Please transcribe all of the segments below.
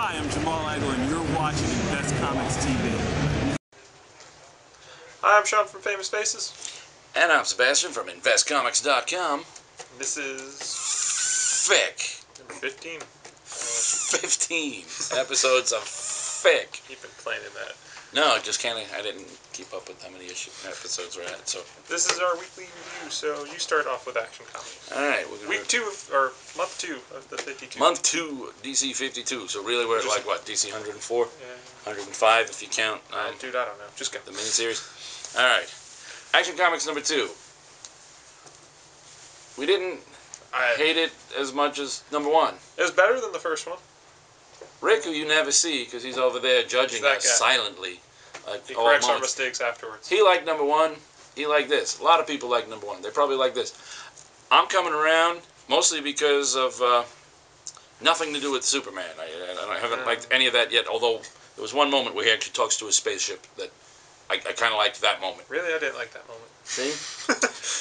Hi, I'm Jamal Agel, and you're watching Invest Comics TV. Hi, I'm Shaun from Famous Faces. And I'm Sebastian from InvestComics.com. This is FFFIC. number 15. 15 episodes of FFFIC. You've been playing in that. No, just kind of, I didn't keep up with how many episodes we're at, so. This is our weekly review, so you start off with Action Comics. Alright, Week 2, or month 2 of the 52. Month 2, DC 52, so really we're at like what, DC 104? Yeah. 105 if you count. Dude, I don't know. Just go. The miniseries. Alright. Action Comics number 2. We didn't hate it as much as number 1. It was better than the first one. Rick, who you never see because he's over there judging us silently. He corrects our mistakes afterwards. He liked number 1. He liked this. A lot of people like number 1. They probably like this. I'm coming around mostly because of nothing to do with Superman. I haven't liked any of that yet, although there was one moment where he actually talks to a spaceship that I kind of liked that moment. Really? I didn't like that moment. See?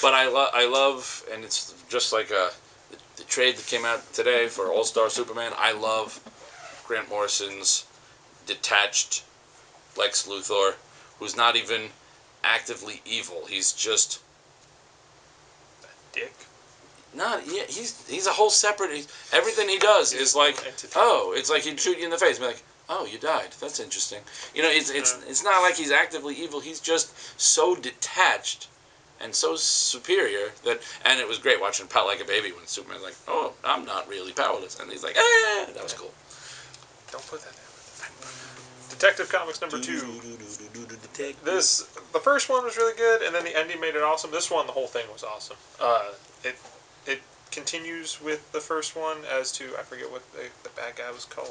But I love, and it's just like the trade that came out today for All-Star Superman, I love Grant Morrison's detached Lex Luthor, who's not even actively evil. He's just a dick. He's a whole separate. Everything he does is like, oh, it's like he'd shoot you in the face and be like, oh, you died. That's interesting. You know, it's not like he's actively evil. He's just so detached and so superior that. And it was great watching him pout like a baby when Superman's like, oh, I'm not really powerless, and he's like, ah, that was cool. Don't put that there. Detective Comics number 2. The first one was really good, and then the ending made it awesome. This one, the whole thing was awesome. It continues with the first one as to, I forget what the bad guy was called.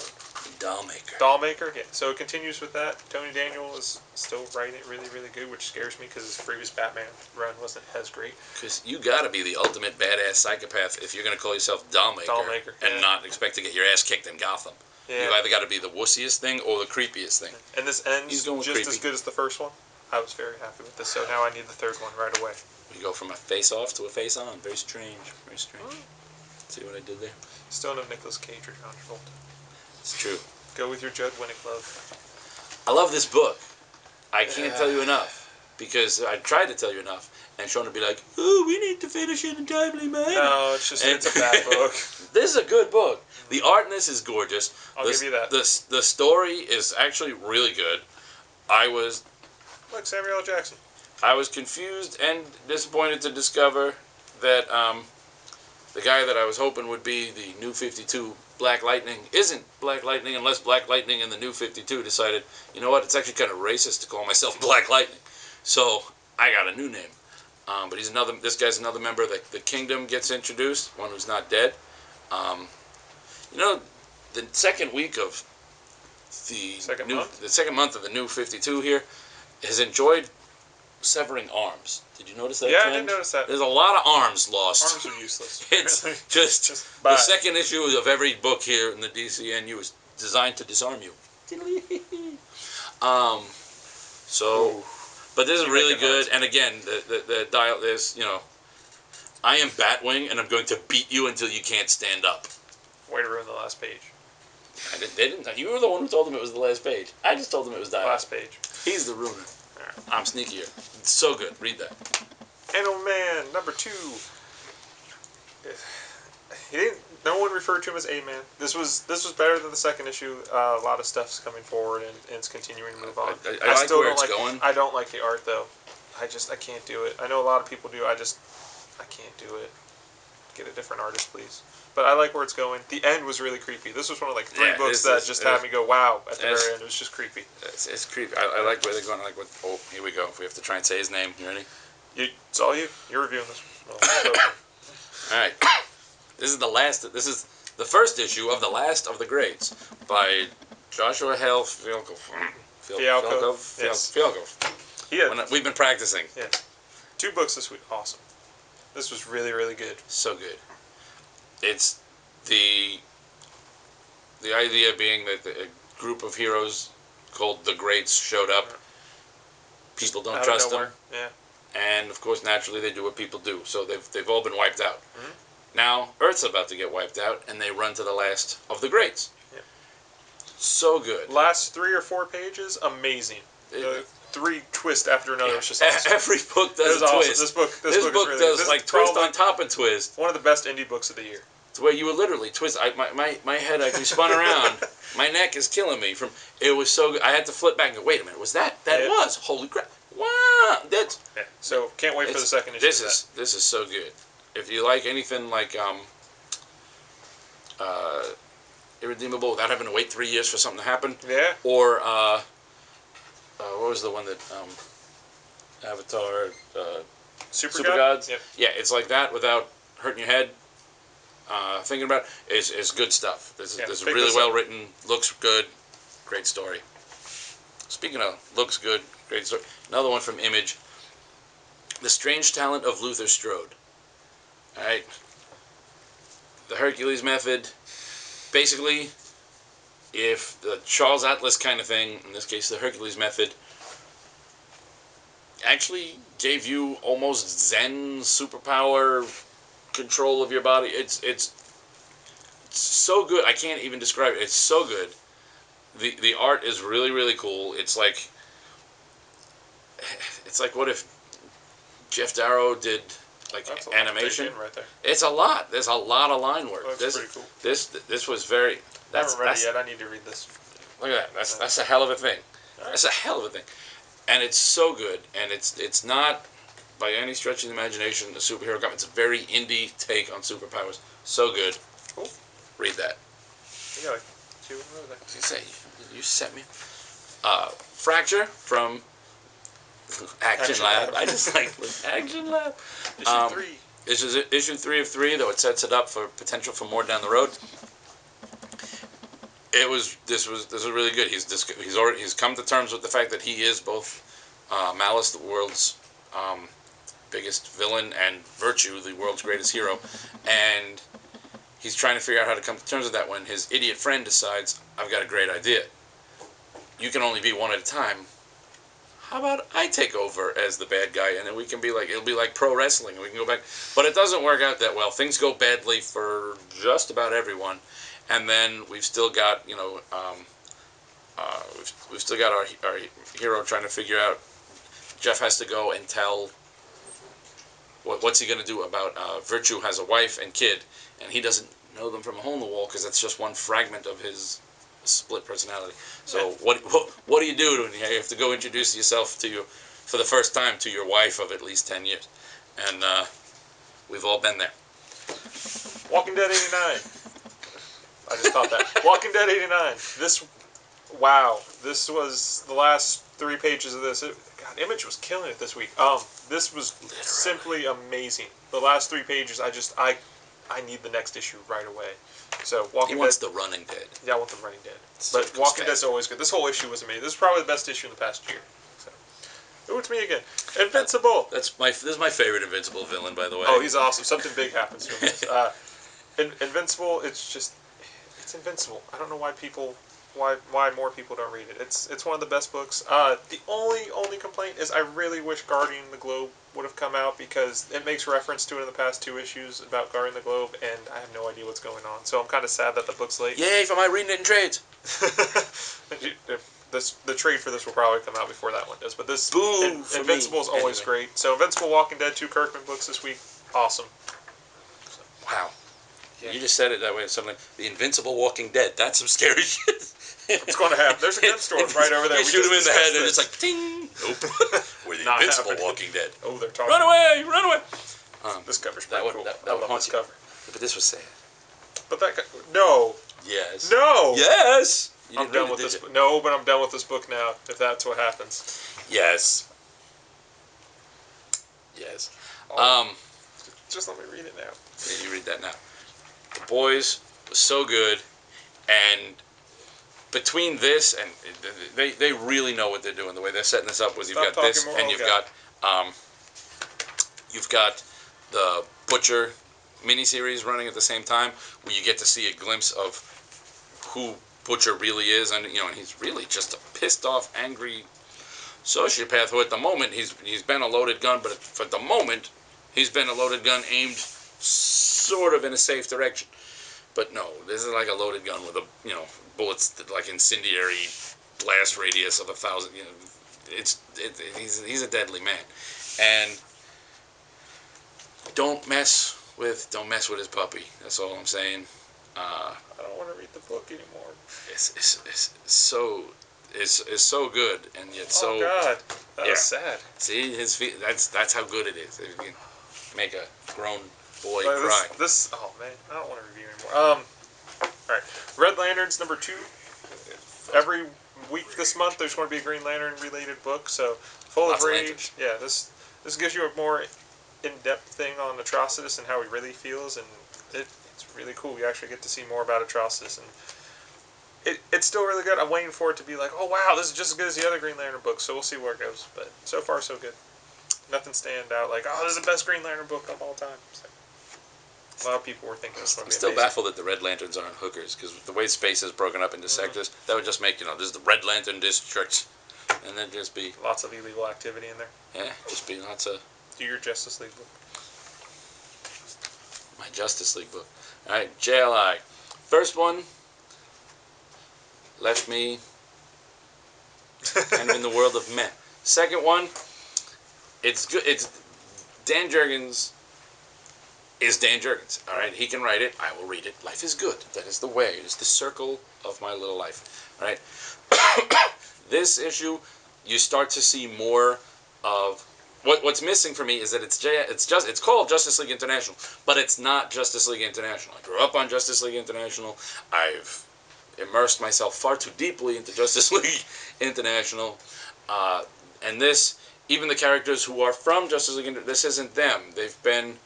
Dollmaker. Dollmaker, yeah. So it continues with that. Tony Daniel is still writing it really, really good, which scares me because his previous Batman run wasn't as great. Because you got to be the ultimate badass psychopath if you're going to call yourself Dollmaker and not expect to get your ass kicked in Gotham. Yeah. You've either got to be the wussiest thing or the creepiest thing. And this ends just as good as the first one. I was very happy with this, so now I need the third one right away. We go from a face-off to a face-on. Very strange. Very strange. See what I did there? Still no Nicolas Cage or John Travolta. It's true. Go with your Judd Winnick love. I love this book. I can't tell you enough. Because I tried to tell you enough, and Shaun would be like, "Oh, we need to finish in a timely manner." No, it's just it's a bad book. This is a good book. The art in this is gorgeous. I'll give you that. The story is actually really good. Look, Samuel L. Jackson. I was confused and disappointed to discover that the guy that I was hoping would be the New 52 Black Lightning isn't Black Lightning unless Black Lightning and the New 52 decided, you know what, it's actually kind of racist to call myself Black Lightning. So I got a new name. But this guy's another member of the Kingdom gets introduced, one who's not dead. You know, the second week of the second month of the New 52 here has enjoyed severing arms. Did you notice that? Yeah, trend? I did notice that. There's a lot of arms lost. Arms are useless. It's just the second issue of every book here in the DCNU is designed to disarm you. But this is really good. And again, the dial is, you know, I am Batwing, and I'm going to beat you until you can't stand up. Way to ruin the last page. They didn't. You were the one who told them it was the last page. I just told them it was dialogue. Last page. He's the ruiner. I'm sneakier. It's so good. Read that. Animal Man number 2. No one referred to him as A-Man. This was better than the second issue. A lot of stuff's coming forward and it's continuing to move on. I like where it's going. I don't like the art though. I can't do it. I know a lot of people do. I can't do it. Get a different artist, please. But I like where it's going. The end was really creepy. This was one of like 3 books that just had me go, wow, at the very end. It was just creepy. It's creepy. I like where they're going. I like what. Oh, here we go. We have to try and say his name. You ready? It's all you. You're reviewing this. All right. This is the last. This is the first issue of The Last of the Greats by Joshua Hale Fialkov. Yes. We've been practicing. Yeah. 2 books this week. Awesome. This was really, really good. So good. It's the idea being that a group of heroes called the Greats showed up. People don't trust them. Yeah. And of course, naturally, they do what people do. So they've all been wiped out. Now Earth's about to get wiped out, and they run to the last of the Greats. Yep. So good. Last 3 or 4 pages, amazing. 3 twist after another. It's just awesome. Every book does a awesome. twist. This book really, does like twist on top of twist. One of the best indie books of the year. It's where you would literally twist. My head actually spun around. My neck is killing me. It was so good. I had to flip back and go, wait a minute, was that? That was. Holy crap. Wow. That's. Yeah. So can't wait for the second issue. This is so good. If you like anything like Irredeemable without having to wait 3 years for something to happen. Yeah. Or what was the one that Avatar Super Gods? Yep. Yeah, it's like that without hurting your head. Thinking about it is good stuff. This is really well written, looks good, great story. Speaking of looks good, great story. Another one from Image. The Strange Talent of Luther Strode. All right. The Hercules Method. Basically, if the Charles Atlas kind of thing, in this case the Hercules Method, actually gave you almost Zen superpower control of your body, it's so good. I can't even describe it. It's so good. The art is really, really cool. It's like what if Jeff Darrow did like animation right there. It's a lot. There's a lot of line work. That's pretty cool. This was very. I haven't read it yet. I need to read this. Look at that. That's a hell of a thing. Right. That's a hell of a thing, and it's so good. And it's not by any stretch of the imagination a superhero comic. It's a very indie take on superpowers. So good. Cool. Read that. You got 2 in a row there. You say you set me. Fracture from Action Lab. I just like Action Lab. Issue 3. This is issue 3 of 3, though it sets it up for potential for more down the road. This was really good. He's come to terms with the fact that he is both Malice, the world's biggest villain, and Virtue, the world's greatest hero, and he's trying to figure out how to come to terms with that when his idiot friend decides, I've got a great idea. You can only be one at a time. How about I take over as the bad guy, and then we can be like, it'll be like pro wrestling, and we can go back. But it doesn't work out that well. Things go badly for just about everyone, and then we've still got, we've still got our hero trying to figure out. Jeff has to go and tell what's he going to do about Virtue has a wife and kid, and he doesn't know them from a hole in the wall because that's just one fragment of his split personality. So what do you do when you have to go introduce yourself for the first time to your wife of at least 10 years? And we've all been there. Walking Dead 89. I just thought that. Walking Dead 89. This was the last 3 pages of this. God, Image was killing it this week. This was simply amazing. The last 3 pages, I need the next issue right away. So Walking Dead. He wants the Running Dead. Yeah, I want the Running Dead. But Walking Dead's always good. This whole issue was amazing. This is probably the best issue in the past year. So, it's me again. Invincible. This is my favorite Invincible villain, by the way. Oh, he's awesome. Something big happens to him. Invincible. It's Invincible. I don't know why more people don't read it. It's one of the best books. The only complaint is I really wish Guarding the Globe would have come out because it makes reference to it in the past 2 issues about Guarding the Globe, and I have no idea what's going on. So I'm kind of sad that the book's late. Yay for my reading it in trades. The trade for this will probably come out before that one does. But this Invincible is always great. So Invincible, Walking Dead, 2 Kirkman books this week. Awesome. Wow. Yeah. You just said it that way. Suddenly, the Invincible Walking Dead. That's some scary shit. It's going to happen. There's a gun store right over there. You shoot him in the head, and it's like, ting. Nope. We're the Invincible Walking Dead. Oh, they're talking. Run away! Run away! This cover's pretty cool. I love this cover. But this was sad. But that no. Yes. No. Yes. I'm done with this. No, but I'm done with this book now. If that's what happens. Yes. Yes. Just let me read it now. Yeah, you read that now. The Boys was so good, and between this and they really know what they're doing. The way they're setting this up was you've got this, and you've got the Butcher miniseries running at the same time, where you get to see a glimpse of who Butcher really is, and and he's really just a pissed off, angry sociopath who, at the moment, he's been a loaded gun, but for the moment, he's been a loaded gun aimed sort of in a safe direction. But no, this is like a loaded gun with bullets that, like incendiary blast radius of 1,000. He's a deadly man, and don't mess with his puppy. That's all I'm saying. I don't want to read the book anymore. It's so good, and yet so. Oh God, that was sad. See his feet. That's how good it is. If you can make a grown boy But cry. oh man, I don't want to review anymore. All right, Red Lanterns #2. Every week this month, there's going to be a Green Lantern related book. So Full Lots of of Rage. lanterns. Yeah, this gives you a more in-depth thing on Atrocitus and how he really feels, and it's really cool. You actually get to see more about Atrocitus, and it's still really good. I'm waiting for it to be like, oh wow, this is just as good as the other Green Lantern books. So we'll see where it goes. But so far, so good. Nothing stand out like, oh, this is the best Green Lantern book of all time. So, a lot of people were thinking it's going to be I'm still amazing. baffled that the Red Lanterns aren't hookers, because the way space is broken up into sectors, that would just make, this is the Red Lantern district, and then just be... Lots of illegal activity in there. Yeah, just be lots of... Do your Justice League book. My Justice League book. Alright, JLI. First one left me kind of in the world of meh. Second one, it's good. It's Dan Jurgens is Dan Jurgens. Alright, he can write it. I will read it. Life is good. That is the way. It is the circle of my little life. Alright. This issue, you start to see more of... What's missing for me is that it's called Justice League International, but it's not Justice League International. I grew up on Justice League International. I've immersed myself far too deeply into Justice League International, and this, even the characters who are from Justice League International, this isn't them. They've been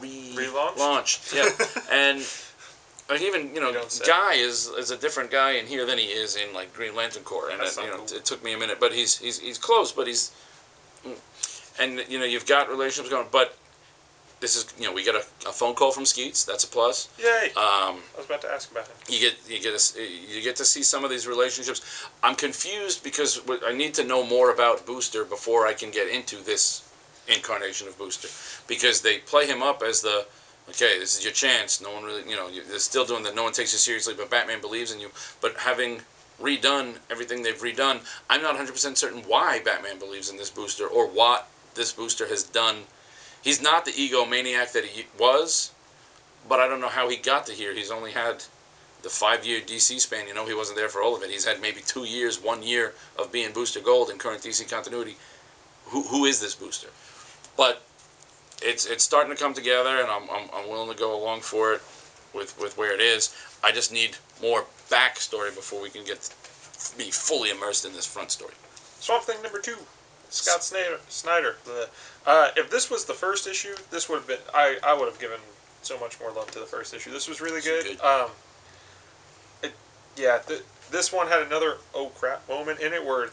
relaunched. Yeah, and like even Guy is a different guy in here than he is in like Green Lantern Corps, and it took me a minute, but he's close, but he's. And you've got relationships going, but this is we get a phone call from Skeets. That's a plus. Yay! I was about to ask about him. You get to see some of these relationships. I'm confused because I need to know more about Booster before I can get into this incarnation of Booster, because they play him up as the okay, this is your chance. No one really they're still doing that. No one takes you seriously, but Batman believes in you. But having redone everything they've redone, I'm not 100% certain why Batman believes in this Booster or what this Booster has done. He's not the egomaniac that he was, but I don't know how he got to here. He's only had the 5-year DC span. He wasn't there for all of it. He's had maybe 2 years, 1 year of being Booster Gold in current DC continuity. Who is this Booster? But it's starting to come together, and I'm willing to go along for it with where it is. I just need more backstory before we can be fully immersed in this front story. Swamp Thing #2, Scott Snyder. If this was the first issue, this would have been. I would have given so much more love to the first issue. This was really good. This one had another oh crap moment in it where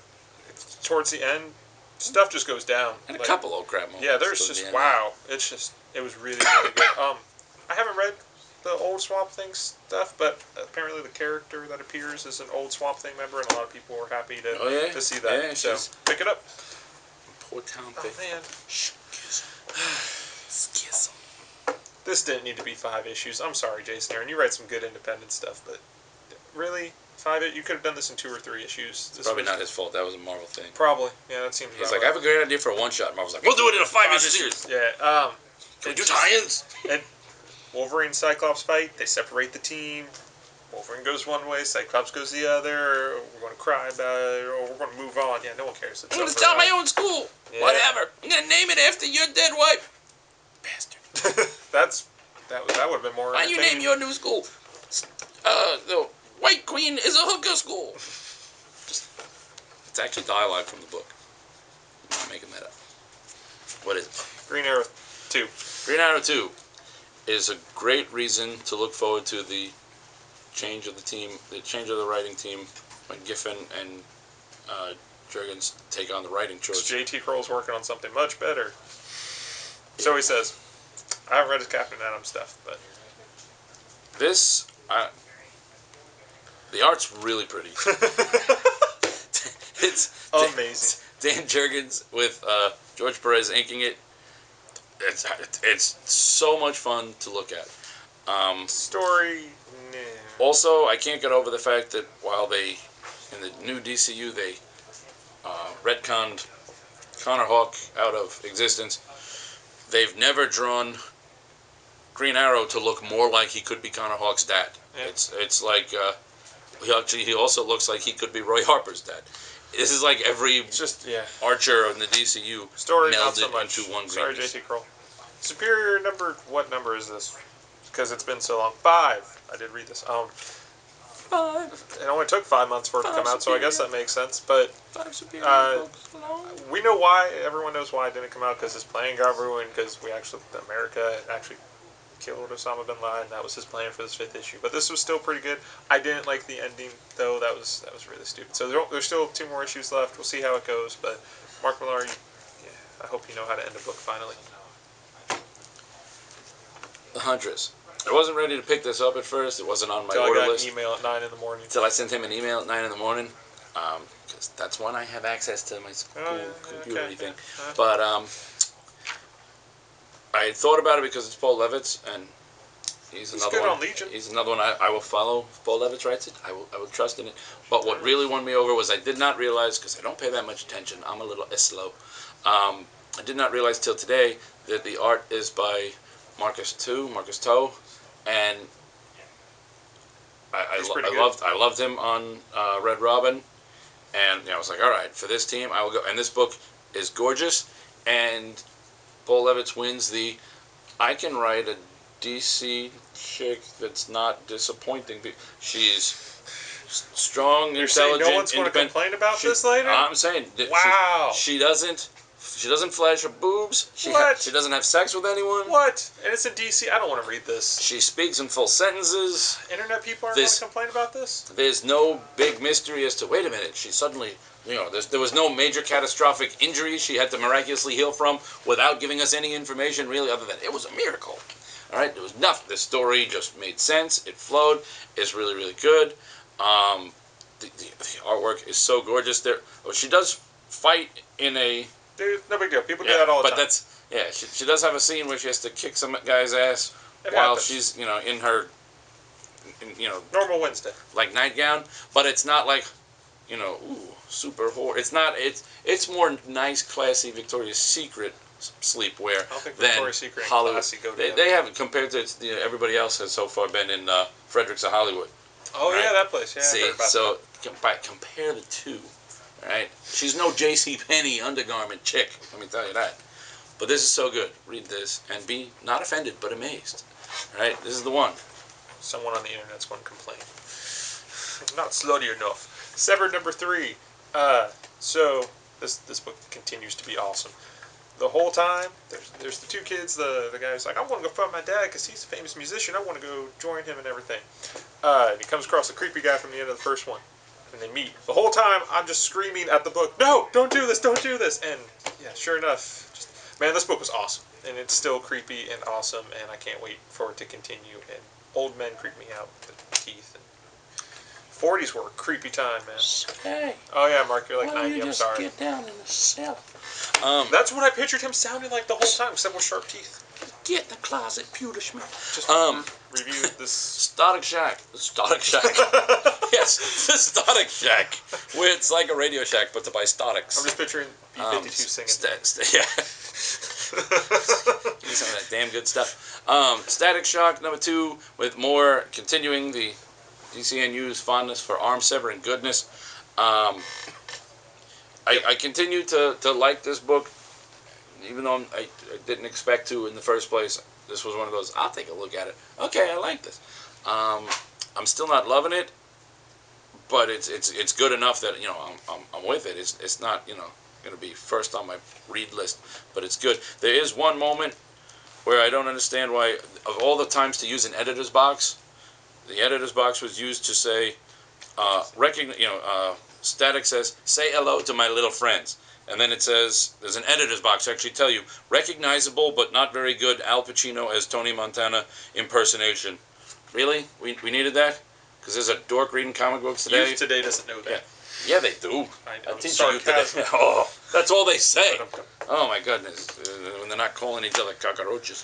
towards the end, stuff just goes down. And a couple oh crap moments. Yeah, there's just wow. It was really really good. I haven't read the old Swamp Thing stuff, but apparently the character that appears is an old Swamp Thing member, and a lot of people were happy to see that. Yeah, so pick it up. Poor town thing. Oh man. Schism. This didn't need to be 5 issues. I'm sorry, Jason Aaron. You write some good independent stuff, but really, 5? You could have done this in 2 or 3 issues. This probably not his fault. That was a Marvel thing. Probably. Yeah, that seems. He's like, I have a great idea for a one-shot. Marvel's like, we'll do it in a 5-issue series. Yeah. Can we do tie-ins? And Wolverine Cyclops fight. They separate the team. Wolverine goes one way, Cyclops goes the other. We're going to cry about it, or we're going to move on. Yeah, no one cares. I'm going to start my own school. Yeah. Whatever. I'm going to name it after your dead wife. Bastard. that would have been more. Why you name your new school? The White Queen is a hooker school. It's actually dialogue from the book. I'm not making that up. What is it? Green Arrow 2. Green Arrow 2 is a great reason to look forward to the change of the team, the change of the writing team when Giffen and Jurgens take on the writing chores. JT Kroll's working on something much better. So he says. I haven't read his Captain Atom stuff, but this, the art's really pretty. It's amazing. Dan Jurgens with George Perez inking it. It's so much fun to look at. Story, nah. Also, I can't get over the fact that while they, in the new DCU, they retconned Connor Hawke out of existence, they've never drawn Green Arrow to look more like he could be Connor Hawke's dad. Yeah. It's like he also looks like he could be Roy Harper's dad. This is like every Archer in the DCU story melded not so much. into one. Sorry, JT Kroll. Superior number. What number is this? Because it's been so long. 5. I did read this. 5. It only took 5 months for it to come out, so I guess that makes sense. But we know why. Everyone knows why it didn't come out, because his plane got ruined. Because America actually killed Osama bin Laden. That was his plan for this 5th issue. But this was still pretty good. I didn't like the ending, though. That was really stupid. So there's still 2 more issues left. We'll see how it goes. But Mark Millar, I hope you know how to end a book finally. The Huntress. I wasn't ready to pick this up at first. It wasn't on my order list. I got an email at 9 in the morning. Until I sent him an email at 9 in the morning. Because that's when I have access to my school computer thing. Yeah. But I had thought about it because it's Paul Levitz, and he's another one. On Legion. He's another one I will follow. If Paul Levitz writes it, I will trust in it. But what really won me over was I did not realize, because I don't pay that much attention, I'm a little slow. I did not realize till today that the art is by Marcus Toe, and I loved him on Red Robin, and I was like, all right, for this team I will go. And this book is gorgeous, and Paul Levitz wins the I can write a DC chick that's not disappointing. She's strong, intelligent, no one's going to complain about this later? I'm saying, wow, she doesn't flash her boobs. She doesn't have sex with anyone. What? And it's a DC. I don't want to read this. She speaks in full sentences. Internet people aren't going to complain about this? There's no big mystery as to, wait a minute, she suddenly, there was no major catastrophic injury she had to miraculously heal from without giving us any information really other than it was a miracle. All right? There was nothing. The story just made sense. It flowed. It's really, really good. The artwork is so gorgeous. She does fight in a... Dude, no big deal. People do that all the time. But she does have a scene where she has to kick some guy's ass while she's, in her, normal Wednesday, like nightgown. But it's not like, super horror. It's not. It's more nice, classy Victoria's Secret sleepwear. I don't think Victoria's Secret and classy go together. They haven't, compared to everybody else has so far been in Fredericks of Hollywood. Oh right? Yeah, that place. Yeah. See, so compare the two. Right? She's no J.C. Penney undergarment chick, let me tell you that. But this is so good. Read this and be not offended, but amazed. Right? This is the one. Someone on the internet's going to complain. Not slutty enough. Severed number 3. So this book continues to be awesome. The whole time, there's the 2 kids. The guy's like, I want to go find my dad because he's a famous musician. I want to go join him and everything. And he comes across a creepy guy from the end of the first one. And they meet. The whole time, I'm just screaming at the book, no, don't do this, don't do this. And yeah, sure enough, man, this book was awesome. And it's still creepy and awesome, and I can't wait for it to continue. And old men creep me out with their teeth. And 40s were a creepy time, man. Hey. Oh yeah, Mark, you're like 90, I'm sorry. Why don't you just get down in the cell? That's what I pictured him sounding like the whole time, except with sharp teeth. Get in the closet, pewter schmidt. Just review this. Static Shack. The Static Shack. Yes, the Static Shack. Where it's like a Radio Shack, but to buy statics. I'm just picturing B-52 singing. Give me some of that damn good stuff. Static Shock number 2, with more continuing the DCNU's fondness for arm severing goodness. I continue to like this book. Even though I didn't expect to in the first place, this was one of those, I'll take a look at it. Okay, I like this. I'm still not loving it, but it's good enough that I'm with it. It's not going to be first on my read list, but it's good. There is one moment where I don't understand why, of all the times to use an editor's box, the editor's box was used to say, Static says, say hello to my little friends. And then it says, there's an editor's box to actually tell you, recognizable but not very good Al Pacino as Tony Montana impersonation. Really? We needed that? Because there's a dork reading comic books today. Youth today doesn't know that. Yeah, they do. I'll teach you today. Oh, that's all they say. Oh my goodness. When they're not calling each other cockroaches.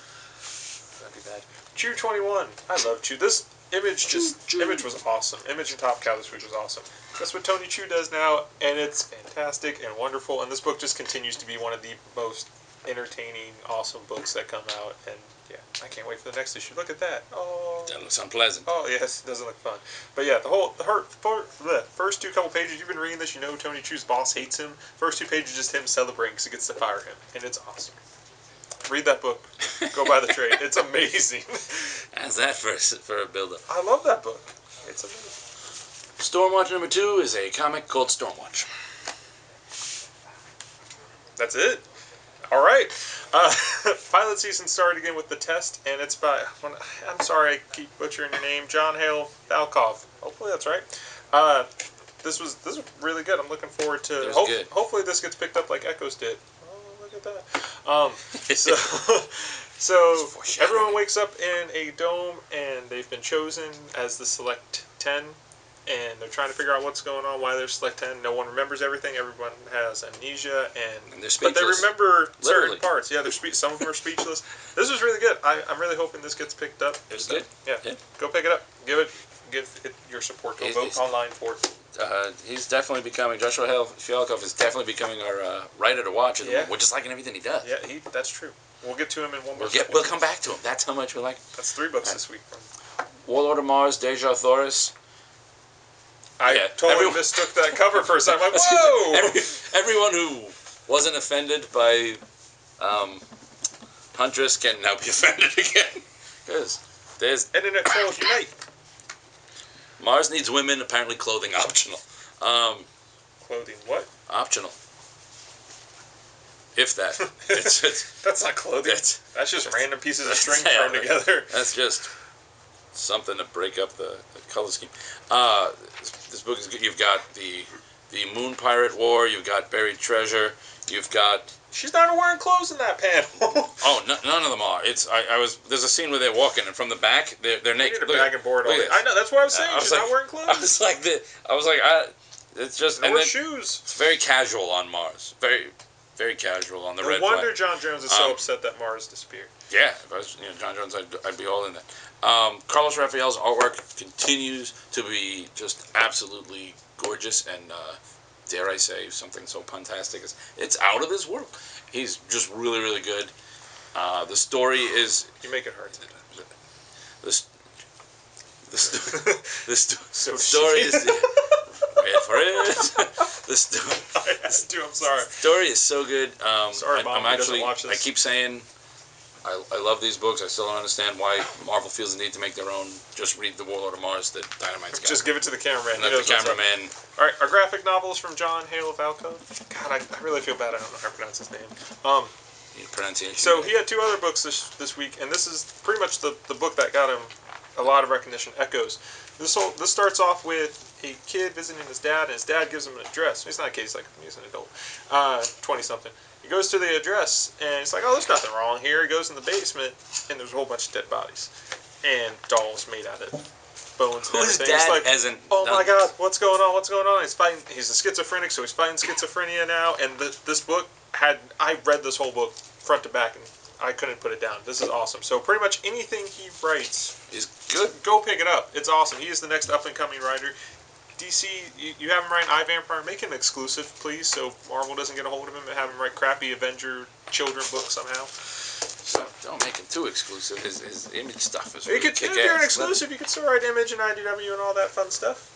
That'd be bad. Chew 21. I love Chew. This Image Image was awesome. Image and Top Cow this week was awesome. That's what Tony Chew does now, and it's fantastic and wonderful. And this book just continues to be one of the most entertaining, awesome books that come out. And yeah, I can't wait for the next issue. Look at that. Oh, that looks unpleasant. Oh yes, it doesn't look fun. But yeah, the first two couple pages, you've been reading this, you know Tony Chew's boss hates him. First two pages just him celebrating because he gets to fire him, and it's awesome. Read that book. Go buy the trade. It's amazing. How's that for a build-up? I love that book. It's amazing. Stormwatch number 2 is a comic called Stormwatch. That's it. All right. Pilot season started again with The Test, and it's by, I'm sorry I keep butchering your name, John Hale Falkov. Hopefully that's right. This was really good. I'm looking forward to. Hopefully this gets picked up like Echoes did. Oh, look at that. So everyone wakes up in a dome, and they've been chosen as the Select 10. And they're trying to figure out what's going on, why they're Select 10. No one remembers everything. Everyone has amnesia, and they're but they remember literally certain parts. Yeah, some of them are speechless. This was really good. I'm really hoping this gets picked up. It was good. Yeah. Go pick it up. Give it your support. Go vote online for it. He's definitely becoming, Joshua Fialkov is definitely becoming our writer to watch. Yeah. We're just liking everything he does. Yeah, that's true. We'll get to him in one more. We'll come back to him. That's how much we like him. That's 3 books this week. Warlord of Mars, Dejah, Thoris. I totally mistook that cover for a second. I'm like, whoa! Everyone who wasn't offended by Huntress can now be offended again. Because there's... Internet trolls unite. Mars needs women, apparently clothing optional. Clothing what? Optional. If that. That's not clothing. That's just random pieces of string thrown together. That's just something to break up the color scheme. This book is good. You've got the Moon Pirate War. You've got Buried Treasure. You've got... She's not wearing clothes in that panel. Oh, none of them are. There's a scene where they're walking, and from the back, they're naked. You need a bag and board all day. I know, that's what I was saying. She's not wearing clothes. It's just... No shoes. It's very casual on Mars. Very, very casual on the Red Flag. No wonder John Jones is so upset that Mars disappeared. Yeah, if I was John Jones, I'd be all in that. Carlos Raphael's artwork continues to be just absolutely gorgeous, and dare I say something so fantastic as it's out of this world. He's just really, really good. The story is... You make it hard. The story is... Wait for it. I'm sorry. The story is so good. Sorry, Mom, doesn't watch this. I keep saying... I love these books. I still don't understand why Marvel feels the need to make their own. Just read The Warlord of Mars that Dynamite's got. Just give it to the cameraman. Let the cameraman... All right, our graphic novel is from John Hale Falco. God, I really feel bad. I don't know how to pronounce his name. Pronunciation. So he had 2 other books this week, and this is pretty much the book that got him a lot of recognition. Echoes. This starts off with a kid visiting his dad, and his dad gives him an address. He's not a kid. He's an adult, 20-something. He goes to the address, and he's like, oh, there's nothing wrong here. He goes in the basement, and there's a whole bunch of dead bodies. And dolls made out of bones and everything. Dad like, hasn't oh my God, what's going on? What's going on? He's a schizophrenic, so he's fighting schizophrenia now. And this book I read this whole book front to back, and I couldn't put it down. This is awesome. So pretty much anything he writes is good. Go pick it up. It's awesome. He is the next up-and-coming writer. DC, you have him write iVampire. Make him exclusive, please, so Marvel doesn't get a hold of him and have him write crappy Avenger children books somehow. So don't make him too exclusive. His Image stuff is really kick-ass. If you're an exclusive, you can still write Image and IDW and all that fun stuff.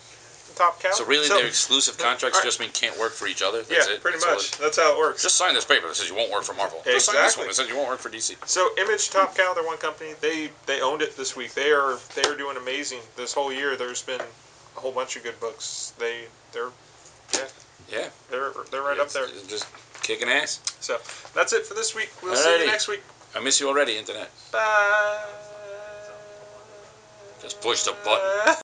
Top Cow. So really, their exclusive contracts just mean can't work for each other? That's it? Pretty much. That's how it works. Just sign this paper that says you won't work for Marvel. Exactly. Just sign this one that says you won't work for DC. So Image, Top Cow, they're one company. They owned it this week. They are doing amazing. This whole year, there's been a whole bunch of good books. They're right up there. Just kicking ass. So that's it for this week. We'll see you next week. I miss you already, Internet. Bye. Just push the button.